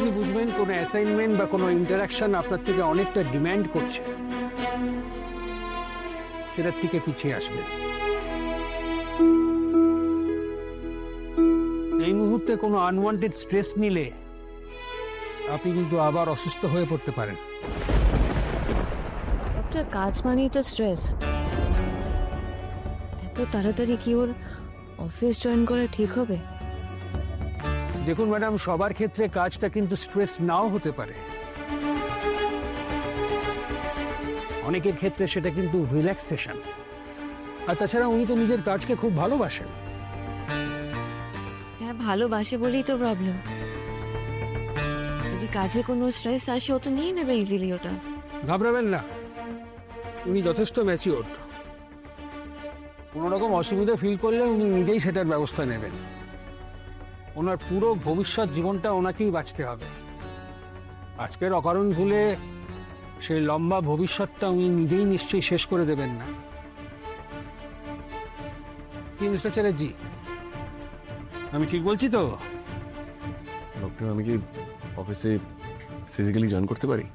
যখনই বুঝবেন কোনো অ্যাসাইনমেন্ট বা কোনো ইন্টারাকশন আপনার থেকে অনেকটা ডিমান্ড করছে, সেটার থেকে পিছিয়ে আসবেন। এই মুহূর্তে কোনো আনওয়ান্টেড স্ট্রেস নিলে আপনি কিন্তু আবার অসুস্থ হয়ে পড়তে পারেন। ডক্টর, কাজ মানেই তো স্ট্রেস। এত তাড়াতাড়ি কি ওর অফিস জয়েন করা ঠিক হবে? দেখুন ম্যাডাম, সবার ক্ষেত্রে কাজটা কিন্তু স্ট্রেস নাও হতে পারে। অনেকের ক্ষেত্রে সেটা কিন্তু রিল্যাক্সেশন। আর তাছাড়া উনি তো নিজের কাজকে খুব ভালোবাসেন। হ্যাঁ, ভালোবাসে বলেই তো প্রবলেম। যদি কাজে কোনো স্ট্রেস আসে, ও তো নিয়ে নেবে ইজিলি ওটা। ঘাবড়াবেন না, উনি যথেষ্ট ম্যাচিওর। কোনো রকম অসুবিধা ফিল করলে উনি নিজেই সেটার ব্যবস্থা নেবেন। ওনার পুরো ভবিষ্যৎ জীবনটা ওনাকেই বাঁচতে হবে। আজকের অকারণ ভুলে সেই লম্বা ভবিষ্যৎটা উনি নিজেই নিশ্চয়ই শেষ করে দেবেন না। কি মিস্টার চ্যাটার্জি, আমি ঠিক বলছি তো? ডক্টর, আমি কি অফিসে ফিজিক্যালি জয়েন করতে পারি?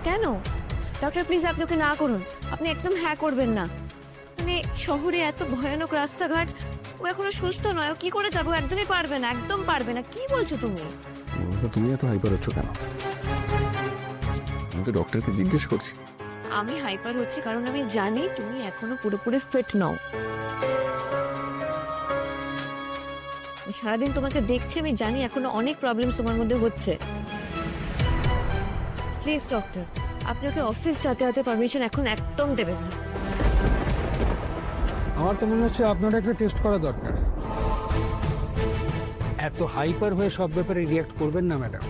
কেন ডক্টর, প্লিজ আপনি ওকে না করুন। আপনি একদম হ্যাঁ করবেন না। মানে শহরে এত ভয়ানক রাস্তাঘাট, ও এখনো সুস্থ নয়, ও কি করে যাবো? একদমই পারবে না, একদম পারবে না। কি বলছো তুমি? তুমি এত হাইপার হচ্ছ কেন? আমি তো ডক্টরকে জিজ্ঞেস করছি। আমি হাইপার হচ্ছি কারণ আমি জানি তুমি এখনো পুরোপুরি ফিট নও। সারাদিন তোমাকে দেখছি, আমি জানি এখনো অনেক প্রবলেম তোমার মধ্যে হচ্ছে। প্লিজ ডক্টর, আপনি ওকে অফিস যাতায়াতের পারমিশন এখন একদম দেবেন না। আমার তো মনে হচ্ছে আপনার একটা টেস্ট করা দরকার। এত হাইপার হয়ে সব ব্যাপারে রিয়াক্ট করবেন না ম্যাডাম।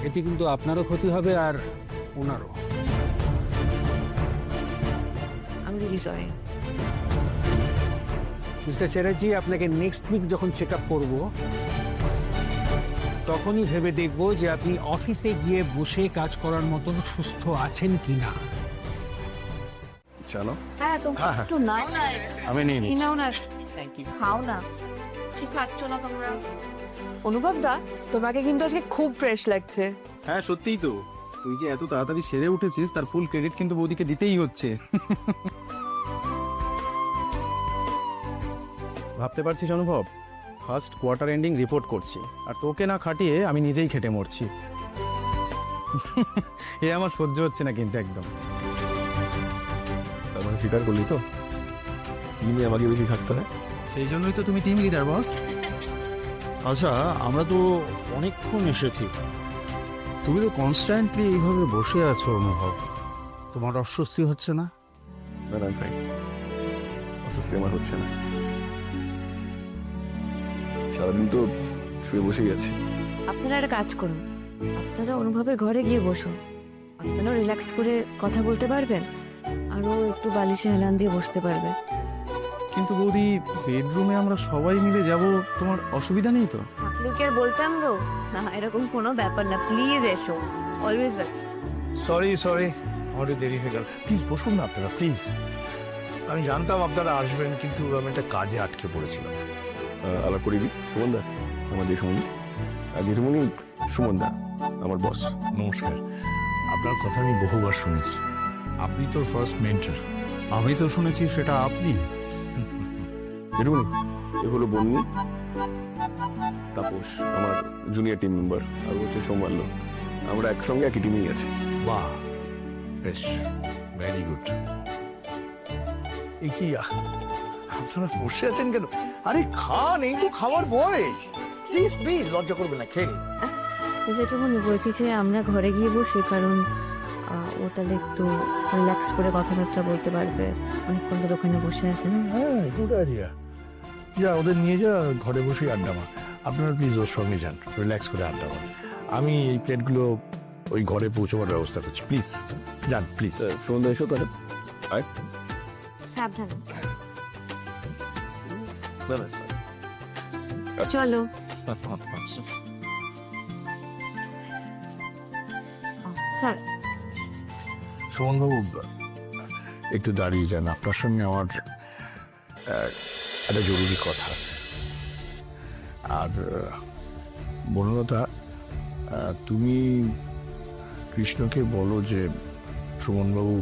এতে কিন্তু আপনারও ক্ষতি হবে আর ওনারও। আমি রিলি সরি। মিস্টার চ্যাটার্জি, আপনাকে নেক্সট উইক যখন চেক আপ করবো, তখনই ভেবে দেখবো যে আপনি অফিসে গিয়ে বসে কাজ করার মতন সুস্থ আছেন কিনা। জানো, হ্যাঁ তোমরা একটু নাও না। আমি নিয়ে নিই। নাও না, থ্যাংক ইউ। খাও না, কি খাচ্ছ না তোমরা? অনুভব দা, তোমাকে কিন্তু আজকে খুব ফ্রেশ লাগছে। হ্যাঁ সত্যিই তো, তুই যে এত তাড়াতাড়ি সেরে উঠেছিস তার ফুল ক্রেডিট কিন্তু বৌদিকে দিতেই হচ্ছে। ভাবতে পারছিস অনুভব, ফার্স্ট কোয়ার্টার এন্ডিং রিপোর্ট করছি আর তোকে না খাটিয়ে আমি নিজেই খেটে মরছি। এ আমার সহ্য হচ্ছে না কিন্তু একদম। তার মানে স্বীকার করলি তো টিমে আমাকে বেশি থাকতে হয়? সেই জন্যই তো তুমি টিম লিডার বস। আচ্ছা, আমরা তো অনেকক্ষণ এসেছি, তুমি তো কনস্ট্যান্টলি এইভাবে বসে আছো অনুভব, তোমার অস্বস্তি হচ্ছে না? না না, ফাইন, অসুস্থ আমার হচ্ছে না। সারাদিন তো শুয়ে বসেই আছি। আপনারা একটা কাজ করুন, আপনারা অনুভবের ঘরে গিয়ে বসুন। আপনারাও রিল্যাক্স করে কথা বলতে পারবেন, আরও একটু বালিশে হেলান দিয়ে বসতে পারবে। কিন্তু বৌদি, বেডরুমে আমরা সবাই মিলে যাব, তোমার অসুবিধা নেই তো? আপনি কি আর বলতাম গো? না, এরকম কোনো ব্যাপার না, প্লিজ এসো, অলওয়েজ ওয়েলকাম। সরি আমাদের দেরি হয়ে গেল। প্লিজ বসুন না আপনারা, প্লিজ। আমি জানতাম আপনারা আসবেন, কিন্তু আমি একটা কাজে আটকে পড়েছিলাম। আলাপ করি সুমন দা, আমার দিদিমণি। আর দিদিমণি সুমন দা আমার বস। নমস্কার। আপনার কথা আমি বহুবার শুনেছি, আপনি তো ফার্স্ট মেন্টর। আমি তো শুনেছি সেটা আপনি। দিদিমণি, এ হলো বন্যি, তাপস আমার জুনিয়র টিম মেম্বার, আর হচ্ছে সৌমাল্য। আমরা একসঙ্গে একই টিমেই আছি। বাহ, বেশ, ভেরি গুড। কি আপনারা বসে আছেন কেন? আরে খান, এই তো খাওয়ার বয়স। প্লিজ প্লিজ, লজ্জা করবে না, খেয়ে যেটুকুনি বলছি যে আমরা ঘরে গিয়ে বসি, কারণ ও তাহলে একটু রিল্যাক্স করে কথাবার্তা বলতে পারবে। অনেকক্ষণ ধরে ওখানে বসে আছে না। হ্যাঁ, গুড আইডিয়া। যা, ওদের নিয়ে যা, ঘরে বসে আড্ডা মার। আপনারা প্লিজ ওর সঙ্গে যান, রিল্যাক্স করে আড্ডা মার। আমি এই প্লেটগুলো ওই ঘরে পৌঁছবার ব্যবস্থা করছি। প্লিজ যান, প্লিজ। সুমন দা এসো তাহলে। আয়। সাবধানে না না, চলো। স্যার, সুমনবাবু, একটু দাঁড়িয়ে যান, আপনার সঙ্গে আমার একটা জরুরি কথা আছে। আর বনলতা, তুমি কৃষ্ণকে বলো যে সুমনবাবু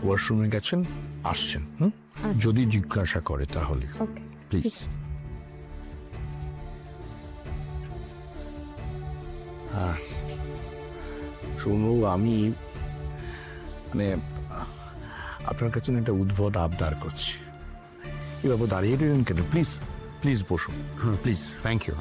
ওয়াশরুমে গেছেন, আসছেন। হুম, যদি জিজ্ঞাসা করে তাহলে ওকে প্লিজ। হ্যাঁ সুমনবাবু, আমি মানে আপনার কাছে না একটা উদ্ভট আবদার করছি। এবার দাঁড়িয়ে রইলেন কেন? প্লিজ প্লিজ বসুন। হ্যাঁ প্লিজ, থ্যাংক ইউ।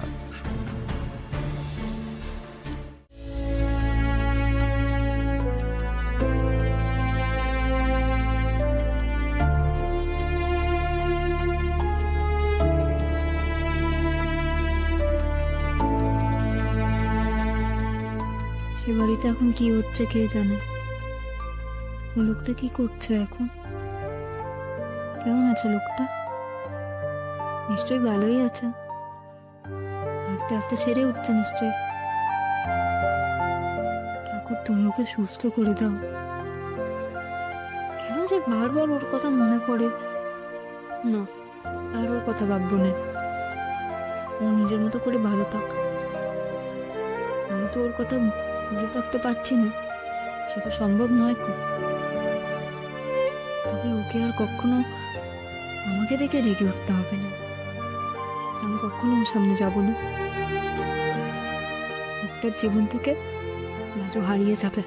সে বাড়িতে এখন কি হচ্ছে কে জানে। ওই লোকটা কি করছে এখন? কেমন আছে লোকটা? নিশ্চয়ই ভালোই আছে। আস্তে আস্তে ছেড়ে উঠছে নিশ্চয়ই। ঠাকুর তুমি ওকে সুস্থ করে দাও। কেন যে বারবার ওর কথা মনে পড়ে। না, আর ওর কথা ভাববো না। ও নিজের মতো করে ভালো থাক। আমি তো ওর কথা ভুলে থাকতে পারছি না, সে তো সম্ভব নয়। তবে ওকে আর কখনো আমাকে দেখে রেগে উঠতে হবে না। আমি কখনো ওর সামনে যাব না। একটা জীবন থেকে রাজু হারিয়ে যাবে।